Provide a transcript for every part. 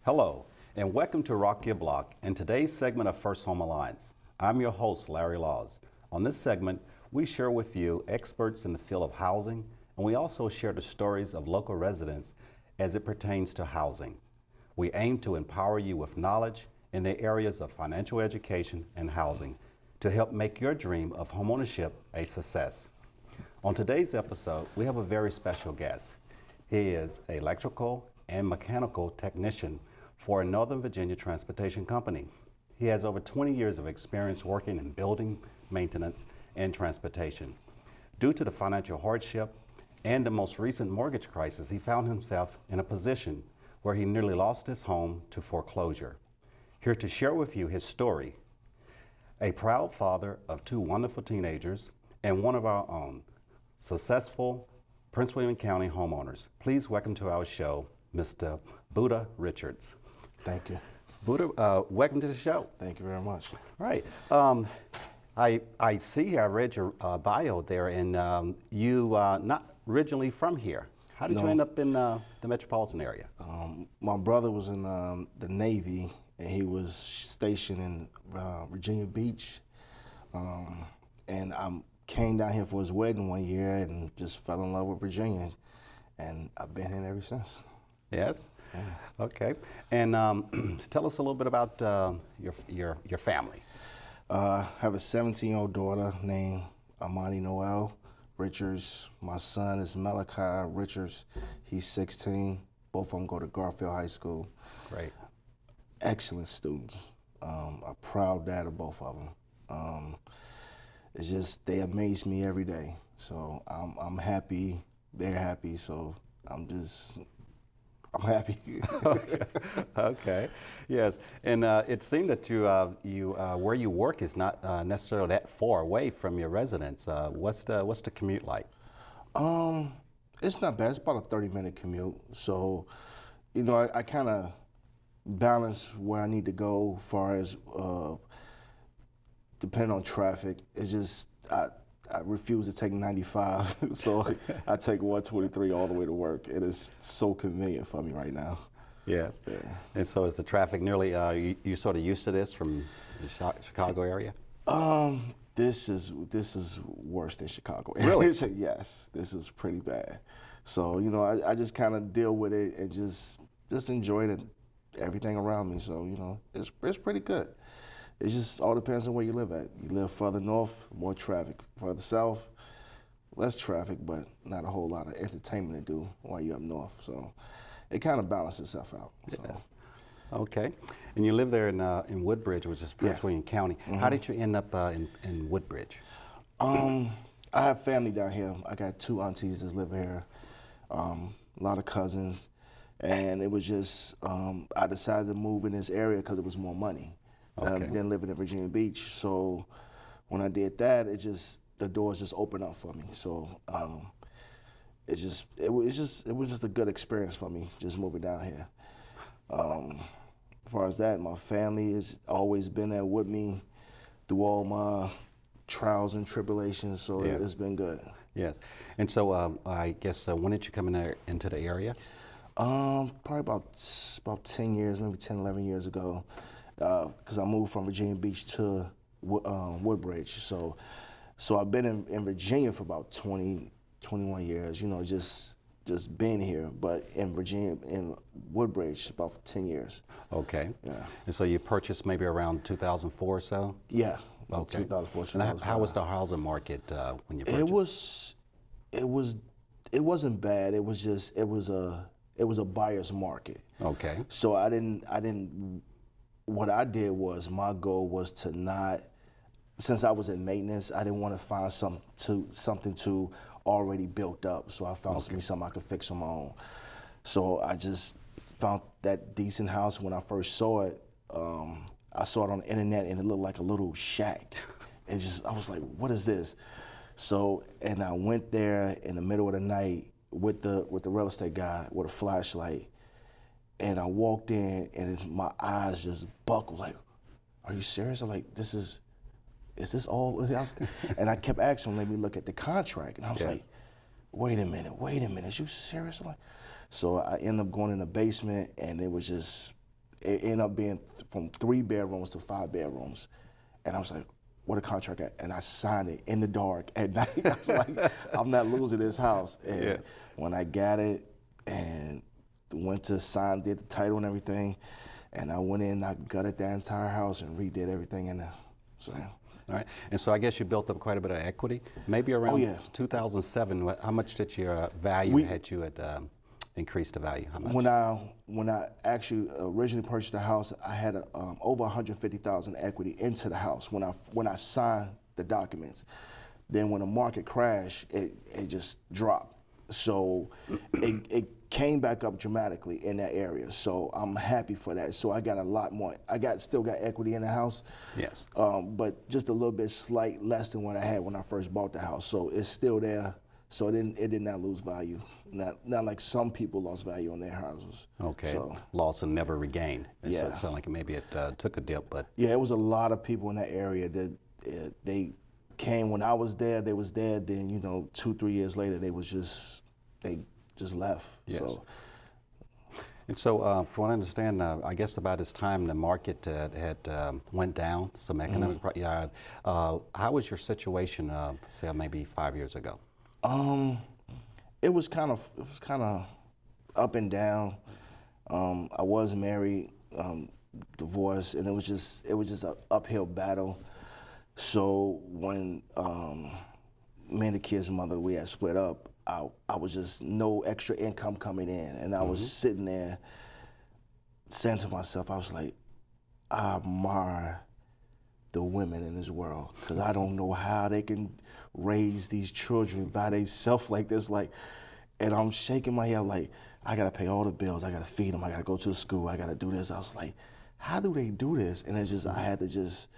Hello, and welcome to Rock Your Block and today's segment of First Home Alliance. I'm your host, Larry Laws. On this segment, we share with you experts in the field of housing, and we also share the stories of local residents as it pertains to housing. We aim to empower you with knowledge in the areas of financial education and housing to help make your dream of homeownership a success. On today's episode, we have a very special guest. He is an electrical and mechanical technician for a Northern Virginia transportation company. He has over 20 years of experience working in building, maintenance, and transportation. Due to the financial hardship and the most recent mortgage crisis, he found himself in a position where he nearly lost his home to foreclosure. Here to share with you his story, a proud father of two wonderful teenagers and one of our own, successful Prince William County homeowners. Please welcome to our show, Mr. Buddah Richards. Thank you. Buddah, welcome to the show. Thank you very much. Right. I see here, I read your bio there, and you not originally from here. How did you end up in the metropolitan area? My brother was in the Navy, and he was stationed in Virginia Beach. And I came down here for his wedding one year and just fell in love with Virginia. And I've been here ever since. Yes? Yeah. Okay. And tell us a little bit about your family. I have a 17-year-old daughter named Amani Noel Richards. My son is Malachi Richards. He's 16. Both of them go to Garfield High School. Great. Excellent students. A proud dad of both of them. It's just, they amaze me every day. So I'm happy, they're happy, so I'm happy. Okay. Yes. And it seemed that you where you work is not necessarily that far away from your residence. What's the commute like? It's not bad. It's about a 30-minute commute. So, you know, I kind of balance where I need to go as far as depending on traffic. It's just I refuse to take 95, so I take 123 all the way to work. It is so convenient for me right now. Yes. Yeah. And so is the traffic nearly, you sort of used to this from the Chicago area? This is worse than Chicago area. Really? Yes, this is pretty bad. So, you know, I just kind of deal with it and just enjoy everything around me. So, you know, it's pretty good. It just all depends on where you live at. You live further north, more traffic. Further south, less traffic, but not a whole lot of entertainment to do while you're up north. So it kind of balances itself out. So. Yeah. Okay. And you live there in Woodbridge, which is Prince William County. Mm-hmm. How did you end up in Woodbridge? I have family down here. I got two aunties that live here, a lot of cousins. And it was just, I decided to move in this area because it was more money. Than living in Virginia Beach. So when I did that, the doors just opened up for me. So it was just a good experience for me just moving down here. As far as that, my family has always been there with me through all my trials and tribulations. So it's been good. Yes. And so I guess when did you come into the area? Probably about 10 years, maybe 10, 11 years ago. Because I moved from Virginia Beach to Woodbridge. So I've been in Virginia for about 20, 21 years, you know, just being here. But in Woodbridge, about 10 years. Okay. Yeah. And so you purchased maybe around 2004 or so? Yeah, okay. 2004, 2005. And how was the housing market when you purchased? It wasn't bad. It was a buyer's market. Okay. So what I did was, my goal was to not, since I was in maintenance, I didn't want to find something to already built up. So I found something I could fix on my own. So I just found that decent house. When I first saw it, I saw it on the internet and it looked like a little shack. I was like, what is this? So, and I went there in the middle of the night with the real estate guy with a flashlight. And I walked in, and my eyes just buckled, like, are you serious? I'm like, is this all? And I kept asking him, let me look at the contract. And I was like, wait a minute, is you serious? I'm like, so I ended up going in the basement, and it was just It ended up being from 3 bedrooms to 5 bedrooms. And I was like, what a contract at? And I signed it in the dark at night. I was like, I'm not losing this house. And Yes. when I got it and went to sign, did the title and everything, and I went in, I gutted that entire house and redid everything in there. So, All right. And so I guess you built up quite a bit of equity. Maybe around yeah. 2007, how much did your value had you increased the value? How much? when I actually originally purchased the house, I had over 150,000 equity into the house when I signed the documents. Then when the market crashed, it just dropped. So it came back up dramatically in that area. So I'm happy for that. So I got a lot more. Still got equity in the house. Yes. But just a little bit slight less than what I had when I first bought the house. So it's still there. So it did not lose value. Not like some people lost value on their houses. Okay. So, lost and never regained. And so Yeah. it sounded like maybe it took a dip, but yeah, it was a lot of people in that area that they came when I was there. They was there. Then 2-3 years later, they just left. Yes. So and so from what I understand, I guess about this time the market had went down, some economic. How was your situation, say maybe 5 years ago? it was kind of up and down. I was married, divorced, and it was just an uphill battle. So when me and the kids' mother, we had split up, I was just no extra income coming in, and I was sitting there saying to myself, I was like, I admire the women in this world, because I don't know how they can raise these children by themselves like this. And I'm shaking my head like, I gotta pay all the bills, I gotta feed them, I gotta go to school, I gotta do this. I was like, how do they do this? And it's just, I had to just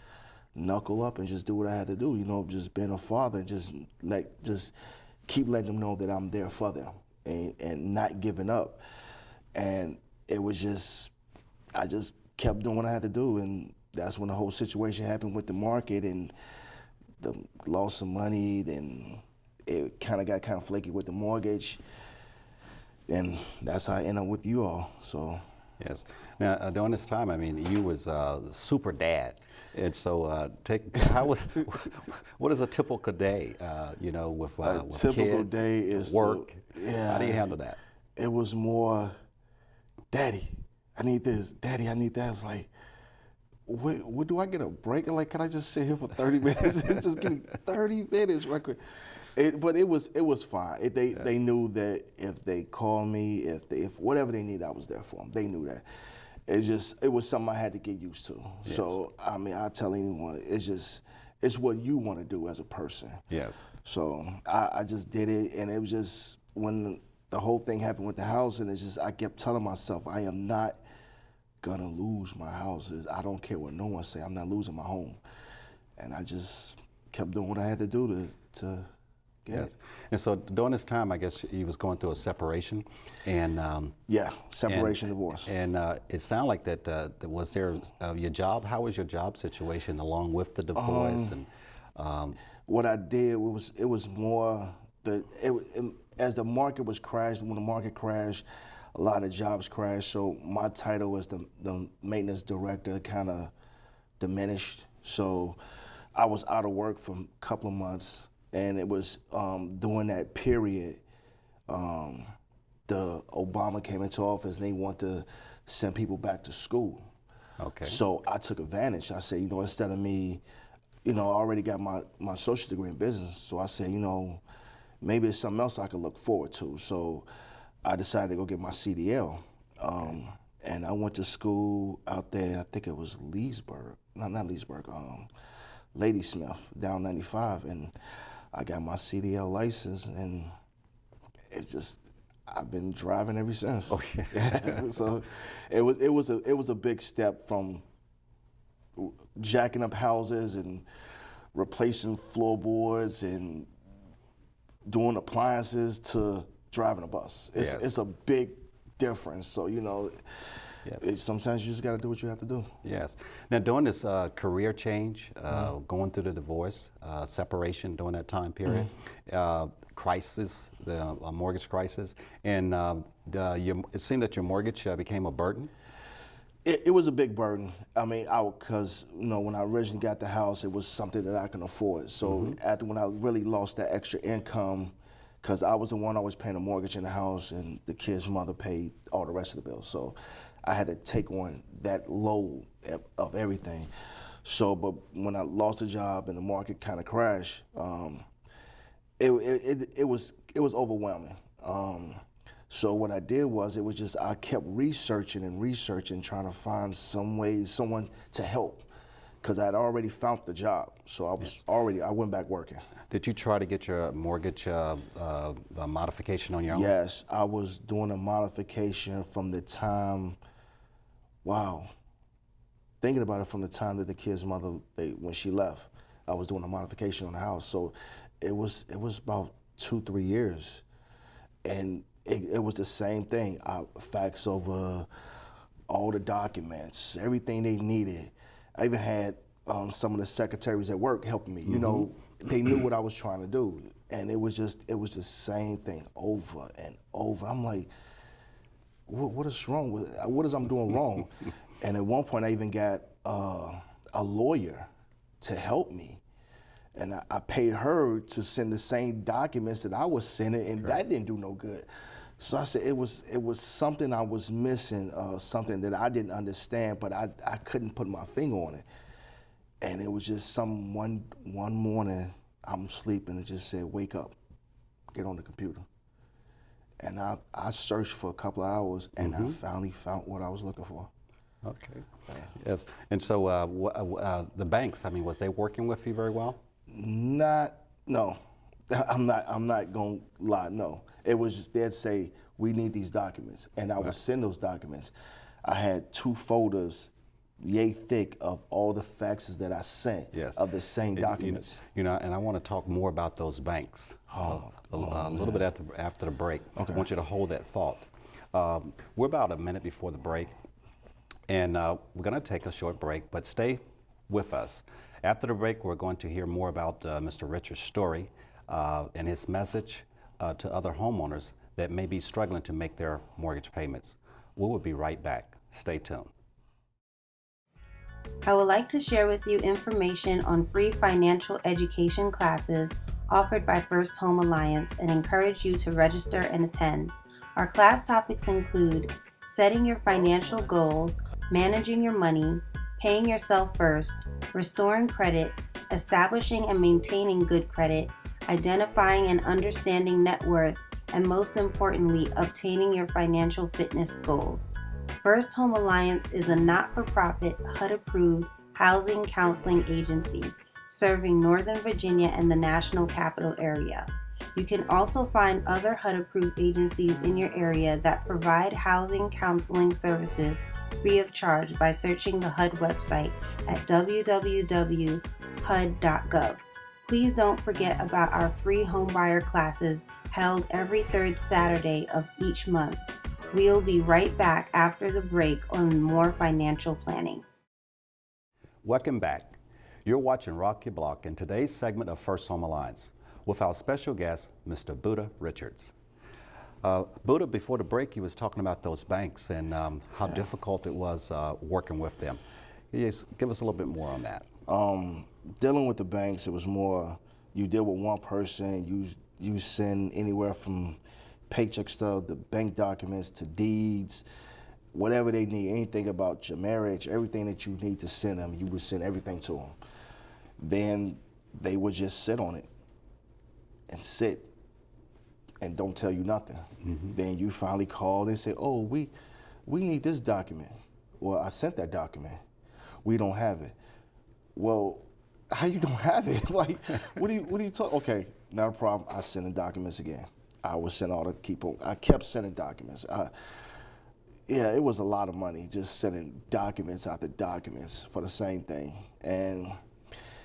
knuckle up and just do what I had to do, just being a father, and just keep letting them know that I'm there for them and not giving up. And it was just, I just kept doing what I had to do, and that's when the whole situation happened with the market and the loss of money. Then it kind of got flaky with the mortgage, and that's how I ended up with you all. So. Yes. Now, during this time, I mean, you was super dad, and so what is a typical day? With typical kids, day is work. Yeah. How do you handle that? It was more, Daddy, I need this. Daddy, I need that. It's like, what do I get a break? Like, can I just sit here for 30 minutes? Just give me 30 minutes right quick. But it was fine. They knew that if they called me, if whatever they needed, I was there for them. They knew that. It was something I had to get used to. Yes. So I mean, I tell anyone, it's what you want to do as a person. Yes. So I just did it, and it was just when the whole thing happened with the house, and I kept telling myself, I am not gonna lose my houses. I don't care what no one say. I'm not losing my home, and I just kept doing what I had to do to get it. And so during this time, I guess he was going through a separation, and separation, divorce. And it sounded like that. Was there your job? How was your job situation along with the divorce? What I did it was more as the market was crashed. When the market crashed, a lot of jobs crashed. So my title as the maintenance director kind of diminished. So I was out of work for a couple of months. And it was during that period, the Obama came into office, and they want to send people back to school. Okay. So I took advantage. I said, instead of me, I already got my associate degree in business. So I said, maybe it's something else I could look forward to. So I decided to go get my CDL. And I went to school out there, I think it was Leesburg, not Leesburg, Ladysmith, down 95. And I got my CDL license, and I've been driving ever since. Oh, yeah. So it was a big step from jacking up houses and replacing floorboards and doing appliances to driving a bus. It's a big difference. So sometimes you just got to do what you have to do. Yes. Now, during this career change, going through the divorce, separation during that time period, crisis, the mortgage crisis, and it seemed that your mortgage became a burden. It was a big burden. I mean, because when I originally got the house, it was something that I can afford. So after when I really lost that extra income, because I was the one always paying the mortgage in the house, and the kid's mother paid all the rest of the bills. So I had to take on that load of everything. So, but when I lost the job and the market kind of crashed, it was overwhelming. So what I did was I kept researching and researching, trying to find someone to help, because I had already found the job. So I went back working. Did you try to get your mortgage modification on your own? Yes, I was doing a modification from the time, thinking about it, from the time that the kid's mother, when she left, I was doing a modification on the house. So it was about 2-3 years. And it was the same thing. I faxed over all the documents, everything they needed. I even had some of the secretaries at work helping me. They knew what I was trying to do, and it was the same thing over and over. I'm like, what is wrong with it? What is I'm doing wrong? And at one point, I even got a lawyer to help me. And I paid her to send the same documents that I was sending, and that didn't do no good. So I said it was something I was missing, something that I didn't understand, but I couldn't put my finger on it. And it was just one morning, I'm sleeping, and it just said, wake up, get on the computer. And I searched for a couple of hours, and I finally found what I was looking for. Okay. Yes. And so the banks, was they working with you very well? No. I'm not gonna lie, no. It was just, they'd say, we need these documents, and I would send those documents. I had 2 folders yay thick of all the faxes that I sent of the same documents. And I want to talk more about those banks a little bit after the break. Okay. I want you to hold that thought. We're about a minute before the break, and we're going to take a short break, but stay with us. After the break, we're going to hear more about Mr. Richards' story and his message to other homeowners that may be struggling to make their mortgage payments. We will be right back. Stay tuned. I would like to share with you information on free financial education classes offered by First Home Alliance and encourage you to register and attend. Our class topics include setting your financial goals, managing your money, paying yourself first, restoring credit, establishing and maintaining good credit, identifying and understanding net worth, and most importantly, obtaining your financial fitness goals. First Home Alliance is a not-for-profit, HUD-approved housing counseling agency serving Northern Virginia and the National Capital Area. You can also find other HUD-approved agencies in your area that provide housing counseling services free of charge by searching the HUD website at www.hud.gov. Please don't forget about our free homebuyer classes held every 3rd Saturday of each month. We'll be right back after the break on more financial planning. Welcome back. You're watching Rock Your Block in today's segment of First Home Alliance with our special guest, Mr. Buddah Richards. Buddah, before the break, he was talking about those banks and how difficult it was working with them. Yes, give us a little bit more on that. Dealing with the banks, it was more, you deal with one person, you send anywhere from paycheck stuff, the bank documents, to deeds, whatever they need, anything about your marriage, everything that you need to send them, you would send everything to them. Then they would just sit on it and don't tell you nothing. Then you finally call and say, oh, we need this document. Well, I sent that document. We don't have it. Well, how you don't have it? Like, what are you talking? Okay, not a problem. I send the documents again. I would send all the people. I kept sending documents. It was a lot of money just sending documents after documents for the same thing, and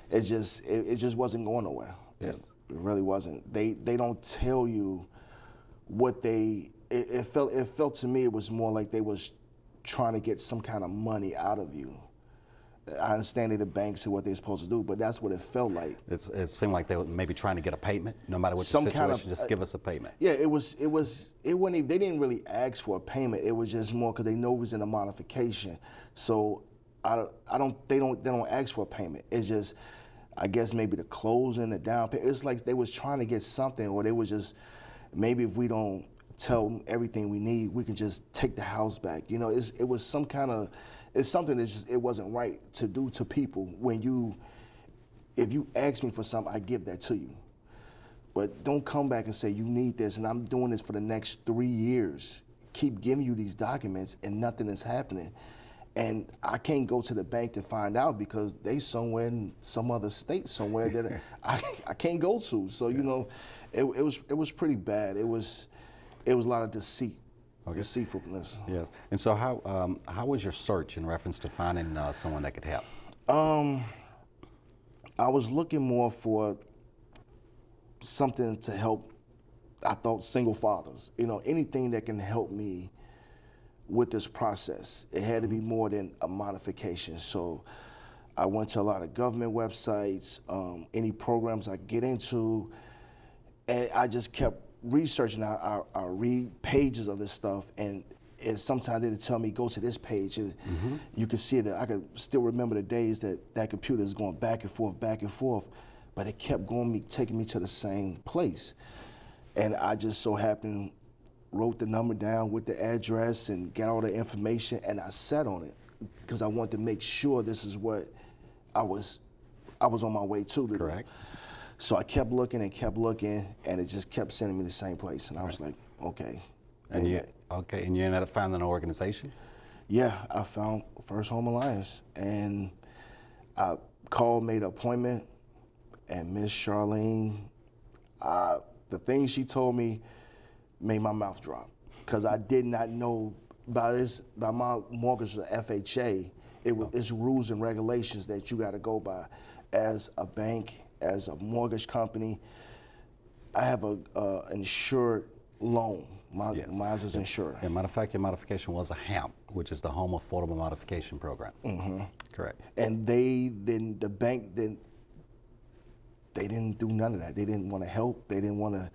it just wasn't going nowhere. Yes. It really wasn't. They don't tell you what they. It felt to me it was more like they was trying to get some kind of money out of you, I understand that the banks do what they're supposed to do, but that's what it felt like. It seemed like they were maybe trying to get a payment, no matter what the Some situation, kind of, just give us a payment. Yeah, it wasn't even, they didn't really ask for a payment. It was just more because they know it was in a modification. So they don't ask for a payment. It's just, I guess maybe the closing, the down payment. It's like they was trying to get something, or they was just, maybe if we don't tell them everything we need, we can just take the house back. You know, it was some kind of, it's something that just, it wasn't right to do to people. If you ask me for something, I give that to you. But don't come back and say you need this, and I'm doing this for the next 3 years. Keep giving you these documents and nothing is happening. And I can't go to the bank to find out because they somewhere in some other state somewhere that I can't go to. So, you know, it was pretty bad. It was a lot of deceit. Okay. Deceitfulness. Yes. And so how was your search in reference to finding someone that could help? I was looking more for something to help, I thought, single fathers. You know, anything that can help me with this process. It had to be more than a modification. So I went to a lot of government websites, any programs I could get into, and I just kept researching. I read pages of this stuff, and sometimes they would tell me, go to this page, and you could see that I could still remember the days that computer is going back and forth, but it kept taking me to the same place. And I just so happened, wrote the number down with the address and got all the information, and I sat on it because I wanted to make sure this is what I was on my way to. Correct. So I kept looking, and it just kept sending me the same place. And I was like, okay. And you ended up finding an organization? Yeah, I found First Home Alliance, and I called, made an appointment, and Miss Charlene, the things she told me made my mouth drop, because I did not know by my mortgage, the FHA, it's rules and regulations that you got to go by as a bank, as a mortgage company. I have a insured loan. Mine is insured. As a matter of fact, your modification was a HAMP, which is the Home Affordable Modification Program. Correct. And the bank didn't do none of that. They didn't want to help. They didn't want to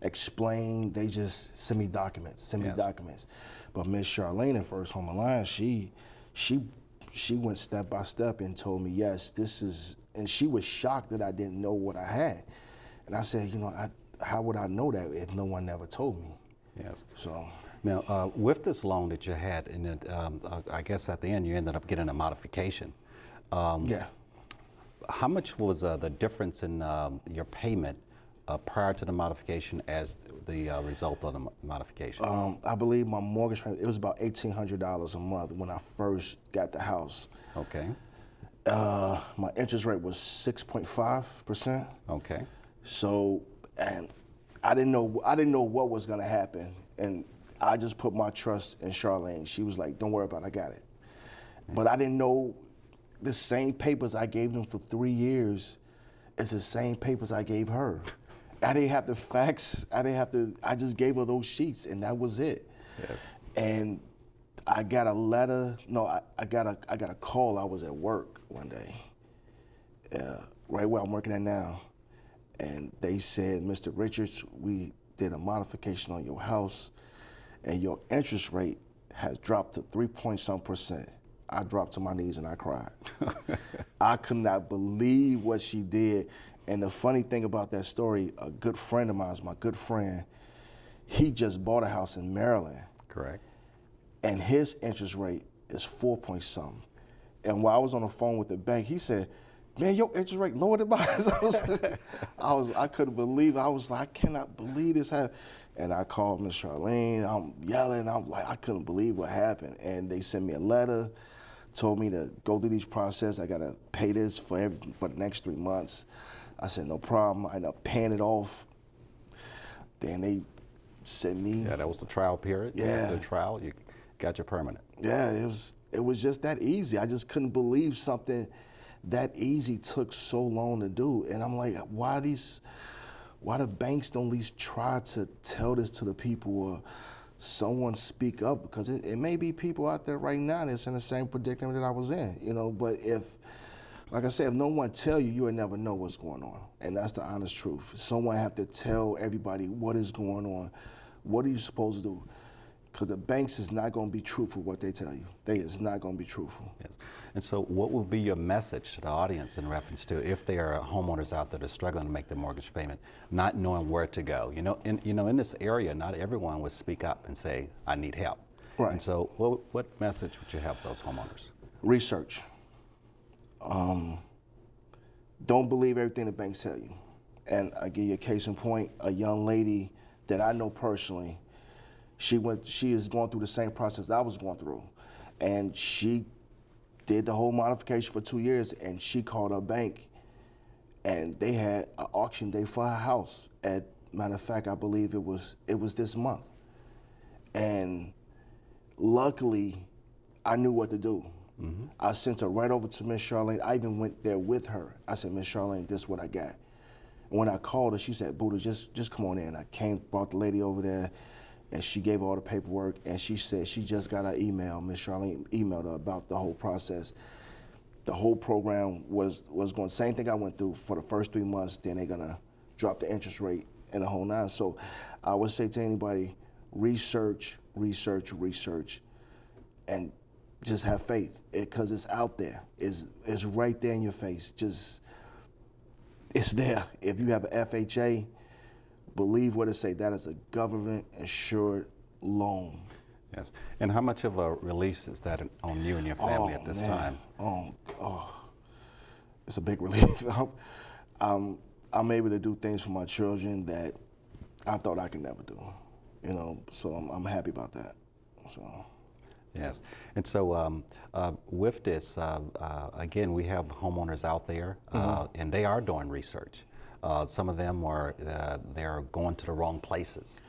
explain. They just send me documents. But Miss Charlene at First Home Alliance, she went step by step and told me, yes, this is, and she was shocked that I didn't know what I had. And I said, you know, how would I know that if no one ever told me? Yes. So now, with this loan that you had, and I guess at the end you ended up getting a modification. Yeah. How much was the difference in your payment prior to the modification as the result of the modification? I believe my mortgage payment, it was about $1,800 a month when I first got the house. Okay. My interest rate was 6.5%. Okay. So, and I didn't know what was gonna happen, and I just put my trust in Charlene. She was like, "Don't worry about it, I got it." But I didn't know the same papers I gave them for 3 years is the same papers I gave her. I didn't have the facts. I just gave her those sheets, and that was it. Yes. And I got a letter. No, I got a call. I was at work one day, right where I'm working at now, and they said, "Mr. Richards, we did a modification on your house, and your interest rate has dropped to 3-point-some%." I dropped to my knees and I cried. I could not believe what she did. And the funny thing about that story, a good friend of mine, my good friend, he just bought a house in Maryland. Correct. And his interest rate is 4-point-something. And while I was on the phone with the bank, he said, "Man, your interest rate lower than mine." I couldn't believe it. I was like, I cannot believe this happened. And I called Miss Charlene. I'm yelling. I'm like, I couldn't believe what happened. And they sent me a letter, told me to go through these process. I gotta pay this for the next 3 months. I said, no problem. I ended up paying it off. Then they sent me. Yeah, that was the trial period. Yeah. The trial, you got your permanent. Yeah, it was just that easy. I just couldn't believe something that easy took so long to do. And I'm like, why the banks don't at least try to tell this to the people, or someone speak up, because it may be people out there right now that's in the same predicament that I was in, you know. But if, like I said, if no one tell you, you will never know what's going on. And that's the honest truth. Someone have to tell everybody what is going on. What are you supposed to do? Because the banks is not going to be truthful what they tell you. They is not going to be truthful. Yes. And so what would be your message to the audience in reference to if there are homeowners out there that are struggling to make their mortgage payment, not knowing where to go? In this area, not everyone would speak up and say, I need help. Right. And so what message would you have for those homeowners? Research. Don't believe everything the banks tell you. And I give you a case in point, a young lady that I know personally, she is going through the same process I was going through. And she did the whole modification for 2 years, and she called her bank, and they had an auction day for her house. Matter of fact, I believe it was this month. And luckily, I knew what to do. Mm-hmm. I sent her right over to Miss Charlene. I even went there with her. I said, Miss Charlene, this is what I got. And when I called her, she said, Buddah, just come on in. I brought the lady over there, and she gave her all the paperwork, and she said she just got an email. Miss Charlene emailed her about the whole process. The whole program was going, same thing I went through for the first 3 months, then they're gonna drop the interest rate and the whole nine. So I would say to anybody, research, and just have faith, because it's out there. It's right there in your face. It's there. If you have an FHA, believe what it say. That is a government-insured loan. Yes. And how much of a release is that on you and your family at this time? It's a big relief. I'm able to do things for my children that I thought I could never do. You know, so I'm happy about that. So. Yes, and so with this, again, we have homeowners out there, and they are doing research. Some of them they're going to the wrong places.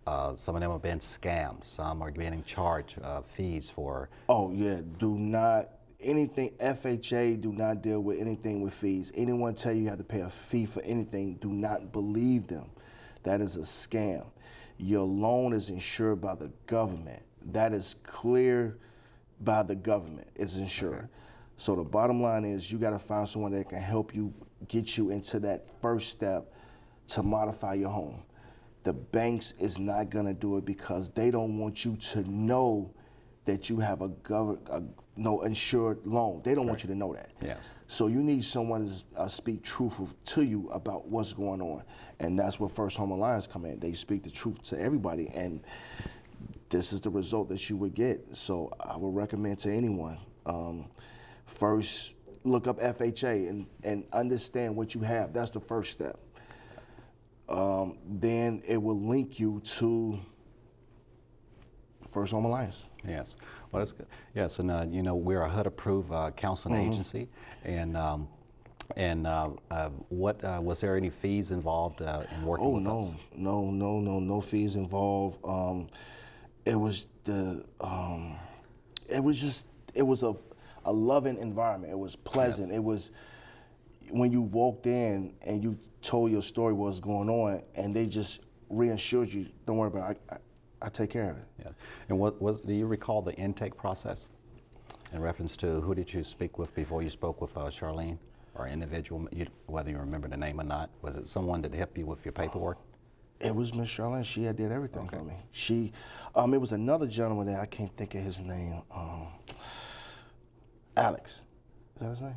Some of them are being scammed. Some are getting charged fees for. Oh yeah, do not FHA do not deal with anything with fees. Anyone tell you have to pay a fee for anything, do not believe them. That is a scam. Your loan is insured by the government. That is clear by the government. It's insured. Okay. So the bottom line is you got to find someone that can help you get you into that first step to modify your home. The banks is not going to do it because they don't want you to know that you have no insured loan. They don't want you to know that. Yeah. So you need someone to speak truthful to you about what's going on. And that's where First Home Alliance come in. They speak the truth to everybody. And this is the result that you would get. So I would recommend to anyone, first look up FHA and understand what you have. That's the first step. Then it will link you to First Home Alliance. Yes, well that's good. Yes, and we're a HUD-approved counseling agency, and what was there any fees involved in working with us? No fees involved. It was a loving environment. It was pleasant. Yeah. It was when you walked in and you told your story, what's going on, and they just reassured you, don't worry about it, I take care of it. Yeah. And do you recall the intake process in reference to who did you speak with before you spoke with Charlene, or individual, whether you remember the name or not? Was it someone that helped you with your paperwork? It was Miss Charlene. She did everything for me. It was another gentleman that I can't think of his name. Alex. Is that his name?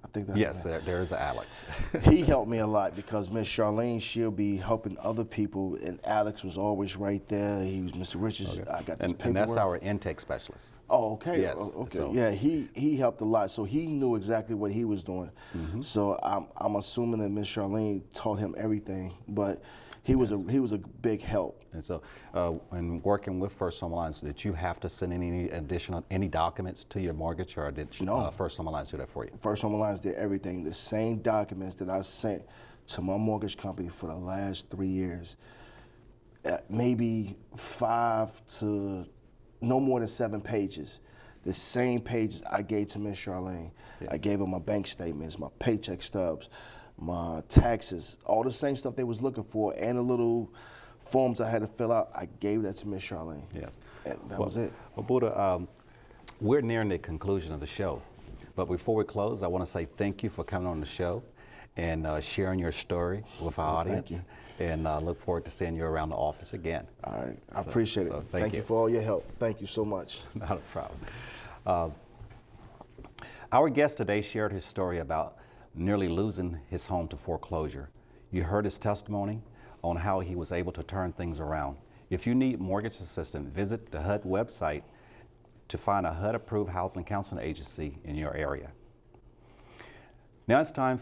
I think that's yes, there is Alex. He helped me a lot because Miss Charlene, she'll be helping other people, and Alex was always right there. He was Mr. Richards. Okay. I got this paperwork. And that's our intake specialist. Oh, okay. Yes. Okay. So. Yeah, he helped a lot, so he knew exactly what he was doing. Mm-hmm. So I'm assuming that Miss Charlene taught him everything, but he was a big help. And so, when working with First Home Alliance, did you have to send any documents to your mortgage, or did First Home Alliance do that for you? First Home Alliance did everything. The same documents that I sent to my mortgage company for the last 3 years, maybe 5 to no more than 7 pages. The same pages I gave to Miss Charlene. Yes. I gave her my bank statements, my paycheck stubs, my taxes, all the same stuff they was looking for, and a little forms I had to fill out, I gave that to Miss Charlene. Yes. And that was it. Well, Buddah, we're nearing the conclusion of the show. But before we close, I want to say thank you for coming on the show and sharing your story with our audience. Thank you. And look forward to seeing you around the office again. All right, I appreciate it. Thank you for all your help. Thank you so much. Not a problem. Our guest today shared his story about nearly losing his home to foreclosure. You heard his testimony on how he was able to turn things around. If you need mortgage assistance, visit the HUD website to find a HUD-approved housing counseling agency in your area. Now it's time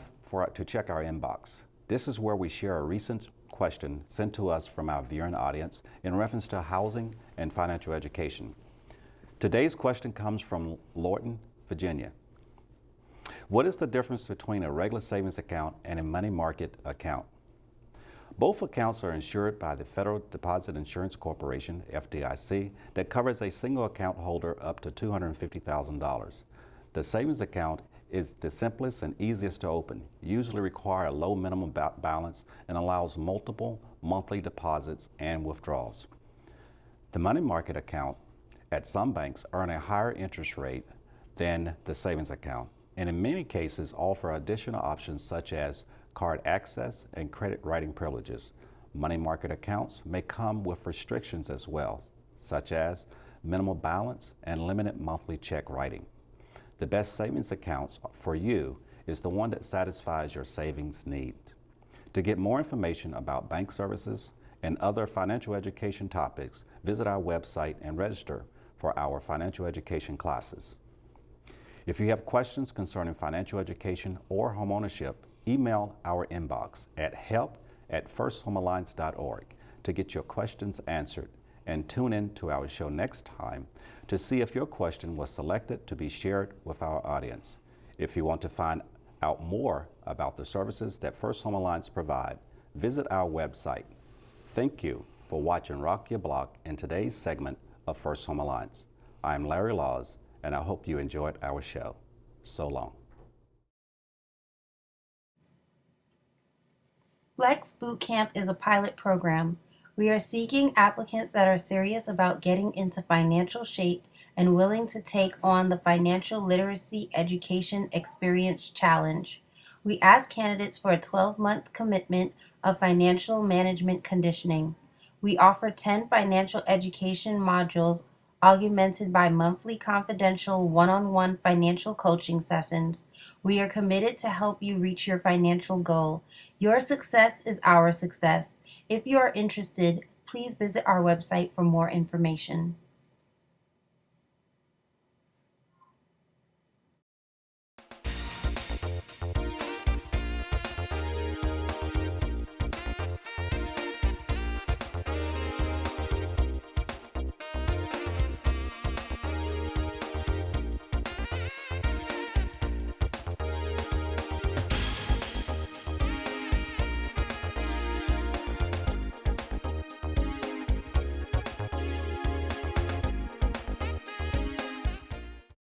to check our inbox. This is where we share a recent question sent to us from our viewing audience in reference to housing and financial education. Today's question comes from Lorton, Virginia. What is the difference between a regular savings account and a money market account? Both accounts are insured by the Federal Deposit Insurance Corporation, FDIC, that covers a single account holder up to $250,000. The savings account is the simplest and easiest to open, usually require a low minimum balance, and allows multiple monthly deposits and withdrawals. The money market account at some banks earn a higher interest rate than the savings account, and in many cases offer additional options such as card access and credit writing privileges. Money market accounts may come with restrictions as well, such as minimal balance and limited monthly check writing. The best savings accounts for you is the one that satisfies your savings need. To get more information about bank services and other financial education topics, visit our website and register for our financial education classes. If you have questions concerning financial education or homeownership, email our inbox at help@firsthomealliance.org to get your questions answered, and tune in to our show next time to see if your question was selected to be shared with our audience. If you want to find out more about the services that First Home Alliance provide, visit our website. Thank you for watching Rock Your Block in today's segment of First Home Alliance. I'm Larry Laws, and I hope you enjoyed our show. So long. Flex Bootcamp is a pilot program. We are seeking applicants that are serious about getting into financial shape and willing to take on the Financial Literacy Education Experience Challenge. We ask candidates for a 12-month commitment of financial management conditioning. We offer 10 financial education modules augmented by monthly confidential one-on-one financial coaching sessions. We are committed to help you reach your financial goal. Your success is our success. If you are interested, please visit our website for more information.